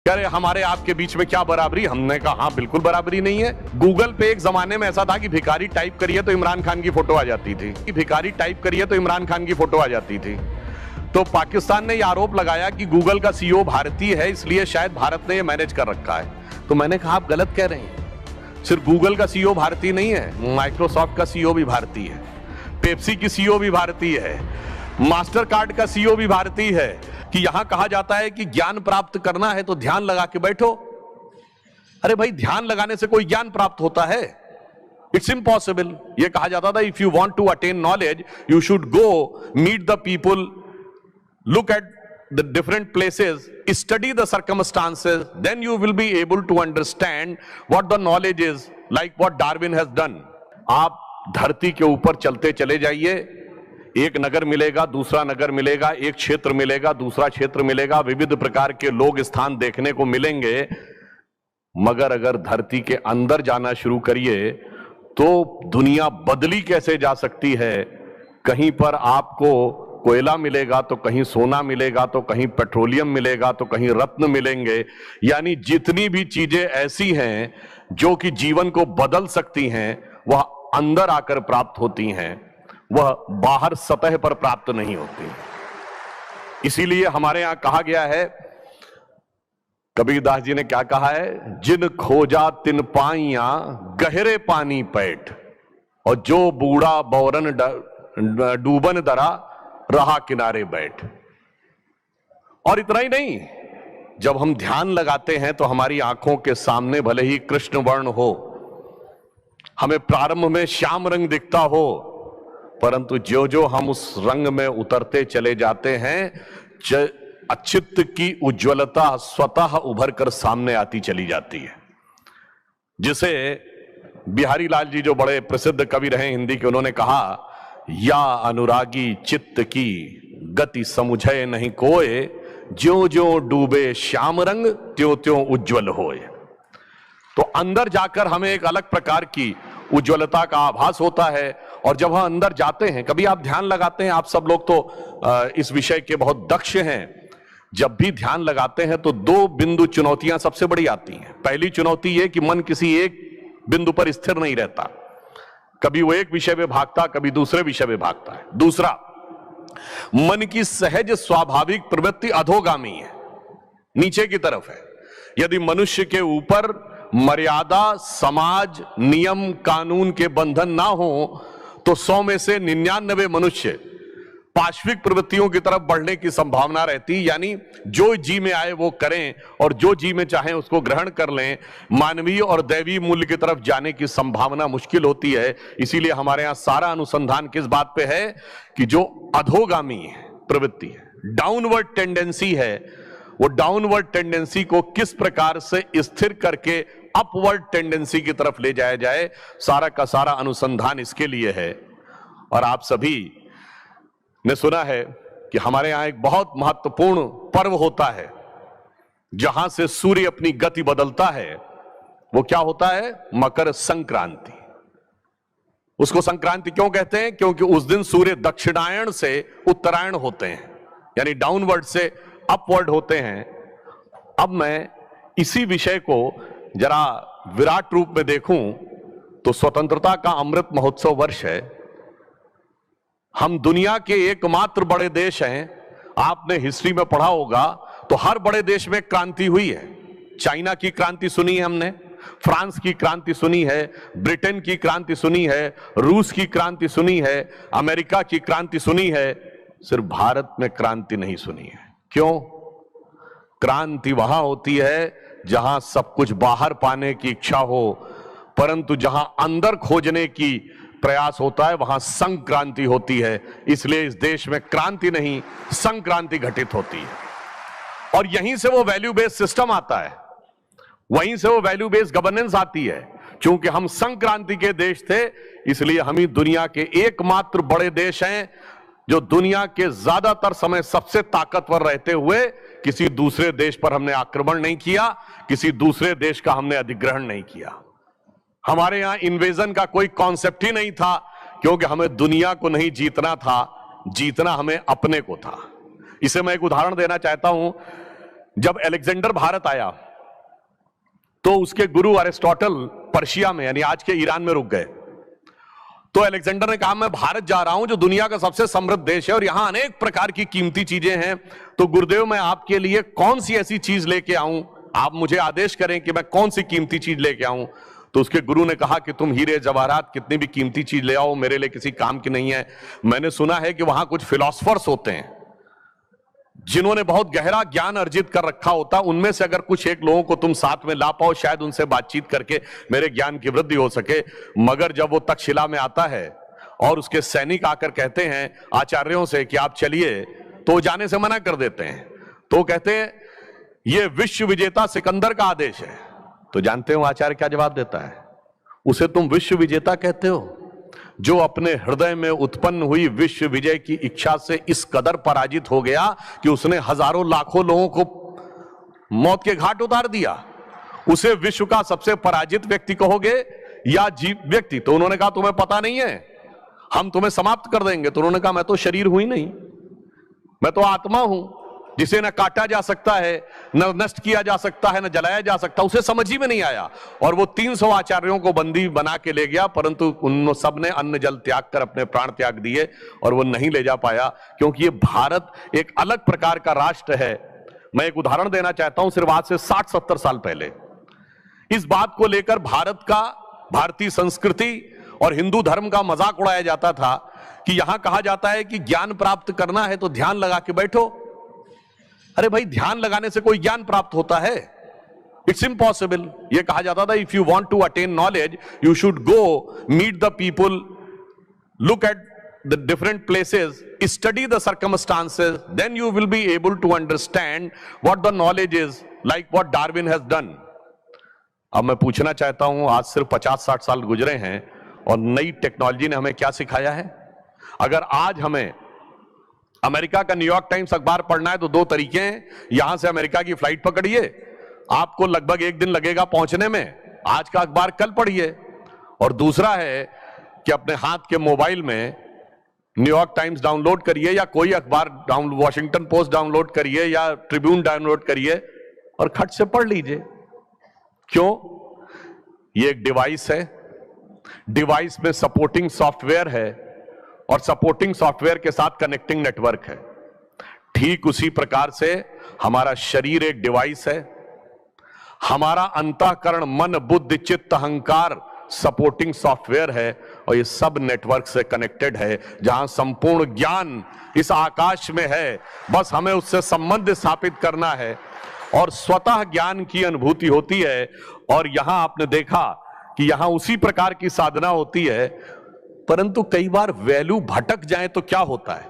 कह रहे हमारे आपके बीच में क्या बराबरी। हमने कहा हाँ बिल्कुल बराबरी नहीं है। गूगल पे एक जमाने में ऐसा था कि भिखारी टाइप करिए तो इमरान खान की फोटो आ जाती थी, कि भिखारी टाइप करिए तो इमरान खान की फोटो आ जाती थी। तो पाकिस्तान ने यह आरोप लगाया कि गूगल का सीईओ भारतीय है, इसलिए शायद भारत ने यह मैनेज कर रखा है। तो मैंने कहा आप गलत कह रहे हैं। सिर्फ गूगल का सीईओ भारतीय नहीं है, माइक्रोसॉफ्ट का सीईओ भी भारतीय है, पेप्सी की सीईओ भी भारतीय है, मास्टर कार्ड का सीईओ भी भारतीय है। कि यहां कहा जाता है कि ज्ञान प्राप्त करना है तो ध्यान लगा के बैठो। अरे भाई, ध्यान लगाने से कोई ज्ञान प्राप्त होता है? It's impossible. यह कहा जाता था if you want to attain knowledge you should go meet the people, look at the different places, study the circumstances, then you will be able to understand what the knowledge is, like what Darwin has done. आप धरती के ऊपर चलते चले जाइए, एक नगर मिलेगा, दूसरा नगर मिलेगा, एक क्षेत्र मिलेगा, दूसरा क्षेत्र मिलेगा, विविध प्रकार के लोग स्थान देखने को मिलेंगे। मगर अगर धरती के अंदर जाना शुरू करिए तो दुनिया बदली कैसे जा सकती है। कहीं पर आपको कोयला मिलेगा तो कहीं सोना मिलेगा, तो कहीं पेट्रोलियम मिलेगा, तो कहीं रत्न मिलेंगे। यानी जितनी भी चीजें ऐसी हैं जो कि जीवन को बदल सकती हैं वह अंदर आकर प्राप्त होती हैं, वह बाहर सतह पर प्राप्त नहीं होती। इसीलिए हमारे यहां कहा गया है, कबीरदास जी ने क्या कहा है, जिन खोजा तिन पाइया गहरे पानी पैठ, और जो बूढ़ा बौरन डूबन दरा रहा किनारे बैठ। और इतना ही नहीं, जब हम ध्यान लगाते हैं तो हमारी आंखों के सामने भले ही कृष्ण वर्ण हो, हमें प्रारंभ में श्याम रंग दिखता हो, परंतु जो जो हम उस रंग में उतरते चले जाते हैं, चित्त की उज्ज्वलता स्वतः उभर कर सामने आती चली जाती है। जिसे बिहारी लाल जी, जो बड़े प्रसिद्ध कवि रहे हिंदी के, उन्होंने कहा, या अनुरागी चित्त की गति समुझे नहीं कोय, ज्यों ज्यों डूबे श्याम रंग त्यों त्यों उज्जवल होए। तो अंदर जाकर हमें एक अलग प्रकार की उज्ज्वलता का आभास होता है। और जब हम अंदर जाते हैं, कभी आप ध्यान लगाते हैं, आप सब लोग तो इस विषय के बहुत दक्ष हैं, जब भी ध्यान लगाते हैं तो दो बिंदु चुनौतियां सबसे बड़ी आती हैं। पहली चुनौती यह कि मन किसी एक बिंदु पर स्थिर नहीं रहता, कभी वो एक विषय में भागता, कभी दूसरे विषय में भागता है। दूसरा, मन की सहज स्वाभाविक प्रवृत्ति अधोगामी है, नीचे की तरफ है। यदि मनुष्य के ऊपर मर्यादा, समाज, नियम, कानून के बंधन ना हो तो 100 में से 99 मनुष्य पाश्विक प्रवृत्तियों की तरफ बढ़ने की संभावना रहती। यानी जो जी में आए वो करें और जो जी में चाहें उसको ग्रहण कर लें। मानवीय और दैवीय मूल्य की तरफ जाने की संभावना मुश्किल होती है। इसीलिए हमारे यहां सारा अनुसंधान किस बात पे है कि जो अधोगामी प्रवृत्ति है, डाउनवर्ड टेंडेंसी है, वो डाउनवर्ड टेंडेंसी को किस प्रकार से स्थिर करके अपवर्ड टेंडेंसी की तरफ ले जाया जाए, सारा का सारा अनुसंधान इसके लिए है। और आप सभी ने सुना है कि हमारे यहां एक बहुत महत्वपूर्ण पर्व होता है जहां से सूर्य अपनी गति बदलता है। वो क्या होता है? मकर संक्रांति। उसको संक्रांति क्यों कहते हैं? क्योंकि उस दिन सूर्य दक्षिणायण से उत्तरायण होते हैं, यानी डाउनवर्ड से अपवर्ड होते हैं। अब मैं इसी विषय को जरा विराट रूप में देखूं तो स्वतंत्रता का अमृत महोत्सव वर्ष है। हम दुनिया के एकमात्र बड़े देश हैं। आपने हिस्ट्री में पढ़ा होगा तो हर बड़े देश में क्रांति हुई है। चाइना की क्रांति सुनी है हमने, फ्रांस की क्रांति सुनी है, ब्रिटेन की क्रांति सुनी है, रूस की क्रांति सुनी है, अमेरिका की क्रांति सुनी है। सिर्फ भारत में क्रांति नहीं सुनी है। क्यों? क्रांति वहां होती है जहां सब कुछ बाहर पाने की इच्छा हो, परंतु जहां अंदर खोजने की प्रयास होता है वहां संक्रांति होती है। इसलिए इस देश में क्रांति नहीं, संक्रांति घटित होती है। और यहीं से वो वैल्यू बेस्ड सिस्टम आता है, वहीं से वो वैल्यू बेस्ड गवर्नेंस आती है। क्योंकि हम संक्रांति के देश थे, इसलिए हम ही दुनिया के एकमात्र बड़े देश हैं जो दुनिया के ज्यादातर समय सबसे ताकतवर रहते हुए किसी दूसरे देश पर हमने आक्रमण नहीं किया, किसी दूसरे देश का हमने अधिग्रहण नहीं किया। हमारे यहां इन्वेजन का कोई कॉन्सेप्ट ही नहीं था, क्योंकि हमें दुनिया को नहीं जीतना था, जीतना हमें अपने को था। इसे मैं एक उदाहरण देना चाहता हूं। जब अलेक्जेंडर भारत आया तो उसके गुरु अरिस्टोटल पर्शिया में यानी आज के ईरान में रुक गए। तो अलेक्जेंडर ने कहा मैं भारत जा रहा हूं जो दुनिया का सबसे समृद्ध देश है और यहां अनेक प्रकार की कीमती चीजें हैं, तो गुरुदेव मैं आपके लिए कौन सी ऐसी चीज लेके आऊं, आप मुझे आदेश करें कि मैं कौन सी कीमती चीज लेके आऊं। तो उसके गुरु ने कहा कि तुम हीरे जवाहरात कितनी भी कीमती चीज ले आओ, मेरे लिए किसी काम की नहीं है। मैंने सुना है कि वहां कुछ फिलोसफर्स होते हैं जिन्होंने बहुत गहरा ज्ञान अर्जित कर रखा होता, उनमें से अगर कुछ एक लोगों को तुम साथ में ला पाओ, शायद उनसे बातचीत करके मेरे ज्ञान की वृद्धि हो सके। मगर जब वो तक्षशिला में आता है और उसके सैनिक आकर कहते हैं आचार्यों से कि आप चलिए, तो वो जाने से मना कर देते हैं। तो कहते हैं ये विश्व विजेता सिकंदर का आदेश है। तो जानते हो आचार्य क्या जवाब देता है? उसे तुम विश्व विजेता कहते हो जो अपने हृदय में उत्पन्न हुई विश्व विजय की इच्छा से इस कदर पराजित हो गया कि उसने हजारों लाखों लोगों को मौत के घाट उतार दिया। उसे विश्व का सबसे पराजित व्यक्ति कहोगे या जीव व्यक्ति? तो उन्होंने कहा तुम्हें पता नहीं है, हम तुम्हें समाप्त कर देंगे। तो उन्होंने कहा मैं तो शरीर हूं ही नहीं, मैं तो आत्मा हूं जिसे न काटा जा सकता है, न नष्ट किया जा सकता है, न जलाया जा सकता। उसे समझ ही में नहीं आया और वो 300 आचार्यों को बंदी बना के ले गया, परंतु उन सब ने अन्न जल त्याग कर अपने प्राण त्याग दिए और वो नहीं ले जा पाया, क्योंकि ये भारत एक अलग प्रकार का राष्ट्र है। मैं एक उदाहरण देना चाहता हूं, सिर्फ आज से 60-70 साल पहले इस बात को लेकर भारत का, भारतीय संस्कृति और हिंदू धर्म का मजाक उड़ाया जाता था कि यहां कहा जाता है कि ज्ञान प्राप्त करना है तो ध्यान लगा के बैठो। अरे भाई, ध्यान लगाने से कोई ज्ञान प्राप्त होता है? It's impossible. यह कहा जाता था if you want to attain knowledge you should go meet the people, look at the different places, study the circumstances, then you will be able to understand what the knowledge is, like what Darwin has done. अब मैं पूछना चाहता हूं, आज सिर्फ 50-60 साल गुजरे हैं और नई टेक्नोलॉजी ने हमें क्या सिखाया है? अगर आज हमें अमेरिका का न्यूयॉर्क टाइम्स अखबार पढ़ना है तो 2 तरीके हैं। यहां से अमेरिका की फ्लाइट पकड़िए, आपको लगभग 1 दिन लगेगा पहुंचने में, आज का अखबार कल पढ़िए। और दूसरा है कि अपने हाथ के मोबाइल में न्यूयॉर्क टाइम्स डाउनलोड करिए या कोई अखबार वॉशिंगटन पोस्ट डाउनलोड करिए या ट्रिब्यून डाउनलोड करिए और खट से पढ़ लीजिए। क्यों? ये एक डिवाइस है, डिवाइस में सपोर्टिंग सॉफ्टवेयर है और सपोर्टिंग सॉफ्टवेयर के साथ कनेक्टिंग नेटवर्क है। ठीक उसी प्रकार से हमारा शरीर एक डिवाइस है, हमारा अंतःकरण, मन, बुद्धि, चित्त, अहंकार सपोर्टिंग सॉफ्टवेयर है और ये सब नेटवर्क से कनेक्टेड है, जहां संपूर्ण ज्ञान इस आकाश में है। बस हमें उससे संबंध स्थापित करना है और स्वतः ज्ञान की अनुभूति होती है। और यहां आपने देखा कि यहां उसी प्रकार की साधना होती है, परंतु कई बार वैल्यू भटक जाए तो क्या होता है?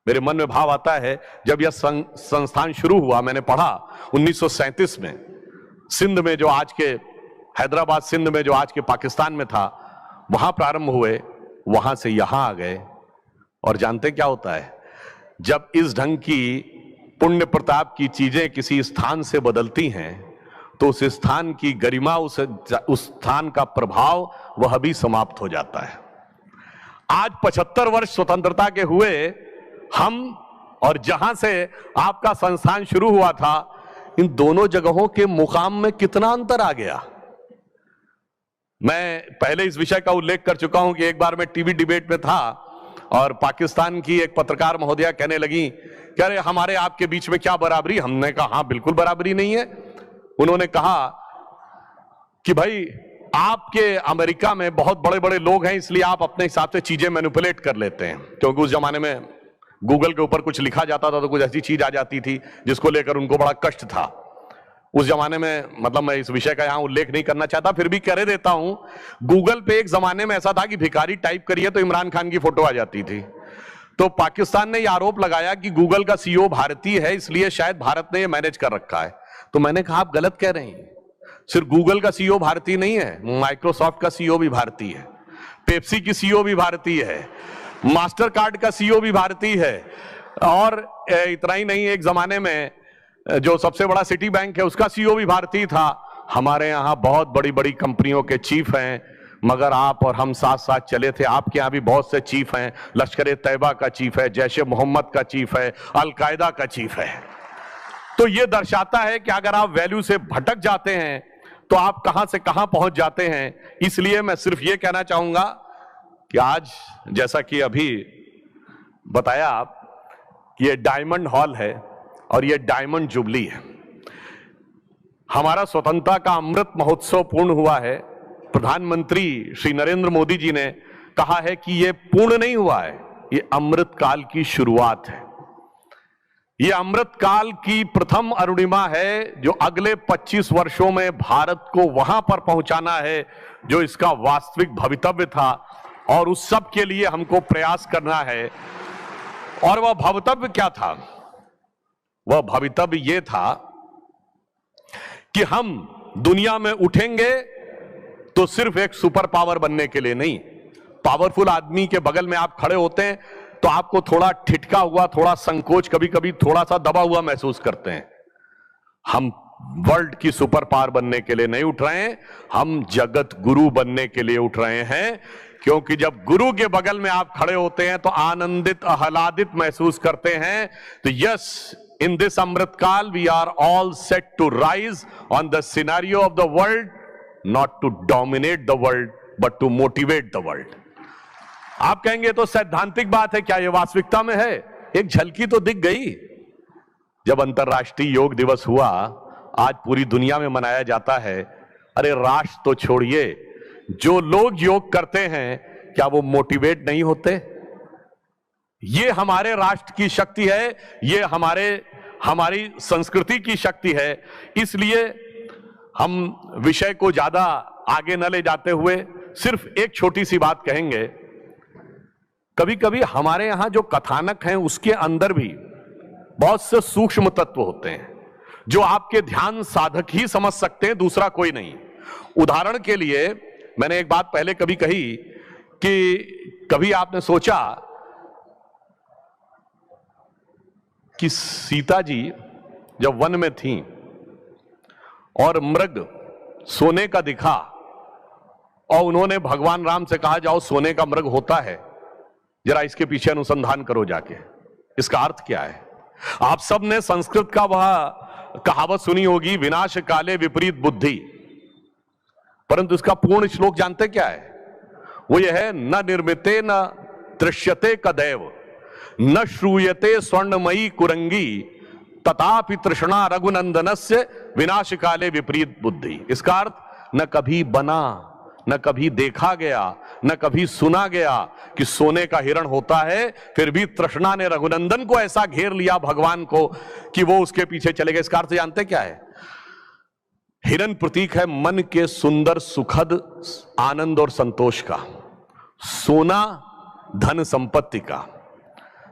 मेरे मन में भाव आता है, जब यह संस्थान शुरू हुआ, मैंने पढ़ा 1937 में सिंध में, जो आज के हैदराबाद, सिंध में जो आज के पाकिस्तान में था, वहां प्रारंभ हुए, वहां से यहां आ गए। और जानते क्या होता है? जब इस ढंग की पुण्य प्रताप की चीजें किसी स्थान से बदलती हैं तो उस स्थान की गरिमा, उस स्थान का प्रभाव वह भी समाप्त हो जाता है। आज 75 वर्ष स्वतंत्रता के हुए हम, और जहां से आपका संस्थान शुरू हुआ था, इन दोनों जगहों के मुकाम में कितना अंतर आ गया। मैं पहले इस विषय का उल्लेख कर चुका हूं कि एक बार मैं टीवी डिबेट में था और पाकिस्तान की एक पत्रकार महोदया कहने लगी कि अरे हमारे आपके बीच में क्या बराबरी? हमने कहा हाँ बिल्कुल बराबरी नहीं है। उन्होंने कहा कि भाई आपके अमेरिका में बहुत बड़े बड़े लोग हैं, इसलिए आप अपने हिसाब से चीजें मैनिपुलेट कर लेते हैं, क्योंकि उस जमाने में गूगल के ऊपर कुछ लिखा जाता था तो कुछ ऐसी चीज आ जाती थी जिसको लेकर उनको बड़ा कष्ट था उस जमाने में। मतलब मैं इस विषय का यहां उल्लेख नहीं करना चाहता, फिर भी कह देता हूं। गूगल पे एक जमाने में ऐसा था कि भिखारी टाइप करिए तो इमरान खान की फोटो आ जाती थी। तो पाकिस्तान ने यह आरोप लगाया कि गूगल का सीईओ भारतीय है, इसलिए शायद भारत ने यह मैनेज कर रखा है। तो मैंने कहा आप गलत कह रहे हैं, सिर्फ गूगल का सीईओ भारतीय नहीं है, माइक्रोसॉफ्ट का सीईओ भी भारतीय है, पेप्सी की सीईओ भी भारतीय है, मास्टर कार्ड का सीईओ भी भारतीय है। और इतना ही नहीं, एक जमाने में जो सबसे बड़ा सिटी बैंक है उसका सीईओ भी भारतीय था। हमारे यहाँ बहुत बड़ी बड़ी कंपनियों के चीफ हैं, मगर आप और हम साथ साथ चले थे। आपके यहाँ भी बहुत से चीफ हैं, लश्कर-ए-तैयबा का चीफ है, जैश-ए-मोहम्मद का चीफ है, अल-कायदा का चीफ है। तो यह दर्शाता है कि अगर आप वैल्यू से भटक जाते हैं तो आप कहां से कहां पहुंच जाते हैं। इसलिए मैं सिर्फ यह कहना चाहूंगा कि आज जैसा कि अभी बताया आप कि यह डायमंड हॉल है और यह डायमंड जुबली है। हमारा स्वतंत्रता का अमृत महोत्सव पूर्ण हुआ है। प्रधानमंत्री श्री नरेंद्र मोदी जी ने कहा है कि यह पूर्ण नहीं हुआ है, यह अमृत काल की शुरुआत है। यह अमृत काल की प्रथम अरुणिमा है जो अगले 25 वर्षों में भारत को वहां पर पहुंचाना है जो इसका वास्तविक भवितव्य था, और उस सब के लिए हमको प्रयास करना है। और वह भवितव्य क्या था? वह भवितव्य यह था कि हम दुनिया में उठेंगे तो सिर्फ एक सुपर पावर बनने के लिए नहीं। पावरफुल आदमी के बगल में आप खड़े होते हैं तो आपको थोड़ा ठिठका हुआ, थोड़ा संकोच, कभी कभी थोड़ा सा दबा हुआ महसूस करते हैं। हम वर्ल्ड की सुपर पावर बनने के लिए नहीं उठ रहे हैं, हम जगत गुरु बनने के लिए उठ रहे हैं। क्योंकि जब गुरु के बगल में आप खड़े होते हैं तो आनंदित, आह्लादित महसूस करते हैं। तो yes, in this Amrit Kal, we are all set to rise on the scenario of the world, not to dominate the world, but to motivate the world. आप कहेंगे तो सैद्धांतिक बात है, क्या यह वास्तविकता में है? एक झलकी तो दिख गई जब अंतर्राष्ट्रीय योग दिवस हुआ, आज पूरी दुनिया में मनाया जाता है। अरे राष्ट्र तो छोड़िए, जो लोग योग करते हैं क्या वो मोटिवेट नहीं होते? ये हमारे राष्ट्र की शक्ति है, ये हमारी संस्कृति की शक्ति है। इसलिए हम विषय को ज्यादा आगे न ले जाते हुए सिर्फ एक छोटी सी बात कहेंगे। कभी कभी हमारे यहां जो कथानक हैं उसके अंदर भी बहुत से सूक्ष्म तत्व होते हैं जो आपके ध्यान साधक ही समझ सकते हैं, दूसरा कोई नहीं। उदाहरण के लिए मैंने एक बात पहले कभी कही कि कभी आपने सोचा कि सीता जी जब वन में थीं और मृग सोने का दिखा और उन्होंने भगवान राम से कहा जाओ सोने का मृग होता है, जरा इसके पीछे अनुसंधान करो जाके, इसका अर्थ क्या है? आप सब ने संस्कृत का वह कहावत सुनी होगी, विनाश काले विपरीत बुद्धि, परंतु इसका पूर्ण श्लोक जानते क्या है? वो यह है, न निर्मिते न दृश्यते कदैव न श्रूयते स्वर्णमयी कुरंगी तथापि तृष्णा रघुनंदनस्य विनाश काले विपरीत बुद्धि। इसका अर्थ न कभी बना, न कभी देखा गया, न कभी सुना गया कि सोने का हिरण होता है, फिर भी तृष्णा ने रघुनंदन को ऐसा घेर लिया भगवान को कि वो उसके पीछे चले गए। इसका अर्थ जानते क्या है? हिरण प्रतीक है मन के सुंदर, सुखद आनंद और संतोष का। सोना धन संपत्ति का।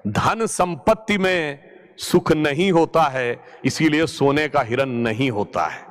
धन संपत्ति में सुख नहीं होता है, इसीलिए सोने का हिरण नहीं होता है।